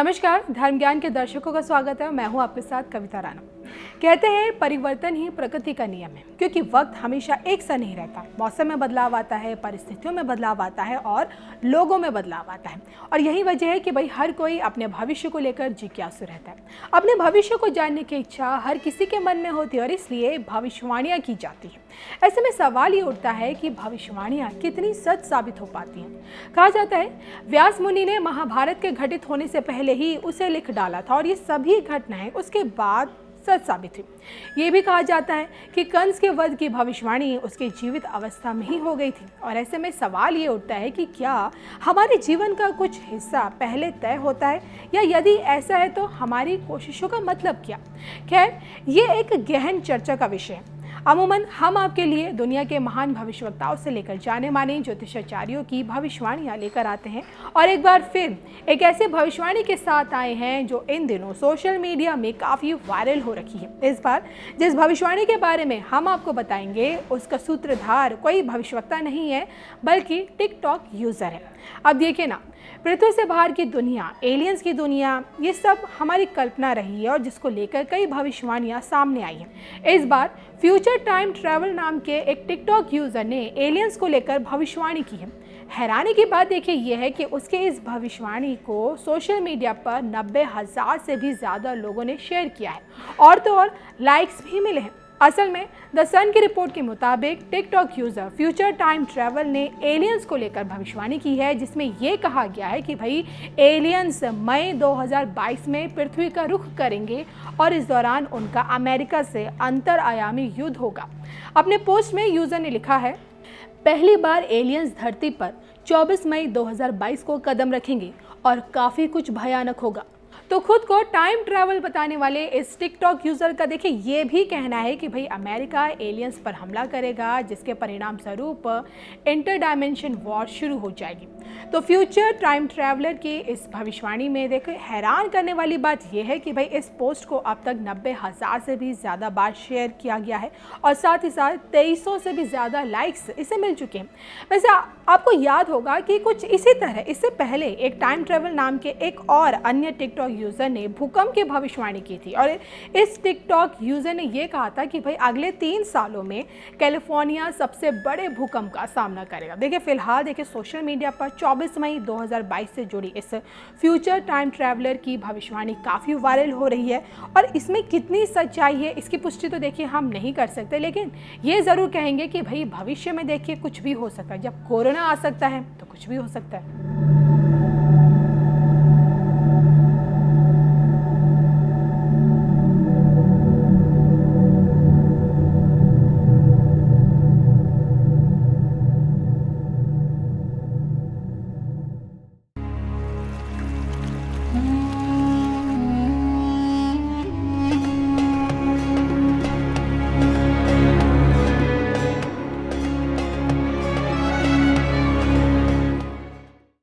नमस्कार, धर्म ज्ञान के दर्शकों का स्वागत है। मैं हूं आपके साथ कविता राणा। कहते हैं परिवर्तन ही प्रकृति का नियम है, क्योंकि वक्त हमेशा एक सा नहीं रहता। मौसम में बदलाव आता है, परिस्थितियों में बदलाव आता है और लोगों में बदलाव आता है। और यही वजह है कि भाई हर कोई अपने भविष्य को लेकर जिज्ञासु रहता है। अपने भविष्य को जानने की इच्छा हर किसी के मन में होती है और इसलिए भविष्यवाणियां की जाती है। ऐसे में सवाल ये उठता है कि भविष्यवाणियां कितनी सच साबित हो पाती हैं। कहा जाता है व्यास मुनि ने महाभारत के घटित होने से पहले ही उसे लिख डाला था और ये सभी घटनाएं उसके बाद सच साबित हुई। ये भी कहा जाता है कि कंस के वध की भविष्यवाणी उसके जीवित अवस्था में ही हो गई थी। और ऐसे में सवाल ये उठता है कि क्या हमारे जीवन का कुछ हिस्सा पहले तय होता है, या यदि ऐसा है तो हमारी कोशिशों का मतलब क्या। खैर, ये एक गहन चर्चा का विषय है। अमूमन हम आपके लिए दुनिया के महान भविष्यवक्ताओं से लेकर जाने माने ज्योतिषाचार्यों की भविष्यवाणियां लेकर आते हैं और एक बार फिर एक ऐसे भविष्यवाणी के साथ आए हैं जो इन दिनों सोशल मीडिया में काफ़ी वायरल हो रखी है। इस बार जिस भविष्यवाणी के बारे में हम आपको बताएंगे उसका सूत्रधार कोई भविष्यवक्ता नहीं है, बल्कि टिकटॉक यूज़र है। अब देखिए ना, पृथ्वी से बाहर की दुनिया, एलियंस की दुनिया, ये सब हमारी कल्पना रही है और जिसको लेकर कई भविष्यवाणियां सामने आई हैं। इस बार फ्यूचर टाइम ट्रैवल नाम के एक टिकटॉक यूज़र ने एलियंस को लेकर भविष्यवाणी की है। हैरानी की बात देखिए यह है कि उसके इस भविष्यवाणी को सोशल मीडिया पर 90,000 से भी ज़्यादा लोगों ने शेयर किया है और तो और लाइक्स भी मिले हैं। असल में द सन की रिपोर्ट के मुताबिक TikTok user future time travel ने एलियंस को लेकर भविष्यवाणी की है, जिसमें ये कहा गया है कि भाई एलियंस मई 2022 में पृथ्वी का रुख करेंगे और इस दौरान उनका अमेरिका से अंतरआयामी युद्ध होगा। अपने पोस्ट में यूज़र ने लिखा है, पहली बार एलियंस धरती पर 24 मई 2022 को कदम रखेंगे और काफ़ी कुछ भयानक होगा। तो खुद को टाइम ट्रैवल बताने वाले इस टिकटॉक यूज़र का देखिए ये भी कहना है कि भाई अमेरिका एलियंस पर हमला करेगा, जिसके परिणाम स्वरूप इंटर डायमेंशन वॉर शुरू हो जाएगी। तो फ्यूचर टाइम ट्रैवलर की इस भविष्यवाणी में देखिए हैरान करने वाली बात यह है कि भाई इस पोस्ट को अब तक 90,000 से भी ज़्यादा बार शेयर किया गया है और साथ ही साथ 2300 से भी ज़्यादा लाइक्स इसे मिल चुके हैं। वैसे आपको याद होगा कि कुछ इसी तरह इससे पहले एक टाइम ट्रैवल नाम के एक और अन्य टिकटॉक यूज़र ने भूकंप की भविष्यवाणी की थी और इस टिकटॉक यूज़र ने यह कहा था कि भाई अगले 3 सालों में कैलिफोर्निया सबसे बड़े भूकंप का सामना करेगा। देखिए फिलहाल देखिए सोशल मीडिया पर 24 मई 2022 से जुड़ी इस फ्यूचर टाइम ट्रैवलर की भविष्यवाणी काफ़ी वायरल हो रही है और इसमें कितनी सच्चाई है इसकी पुष्टि तो देखिए हम नहीं कर सकते, लेकिन ये ज़रूर कहेंगे कि भाई भविष्य में देखिए कुछ भी हो सकता है। जब कोरोना आ सकता है तो कुछ भी हो सकता है।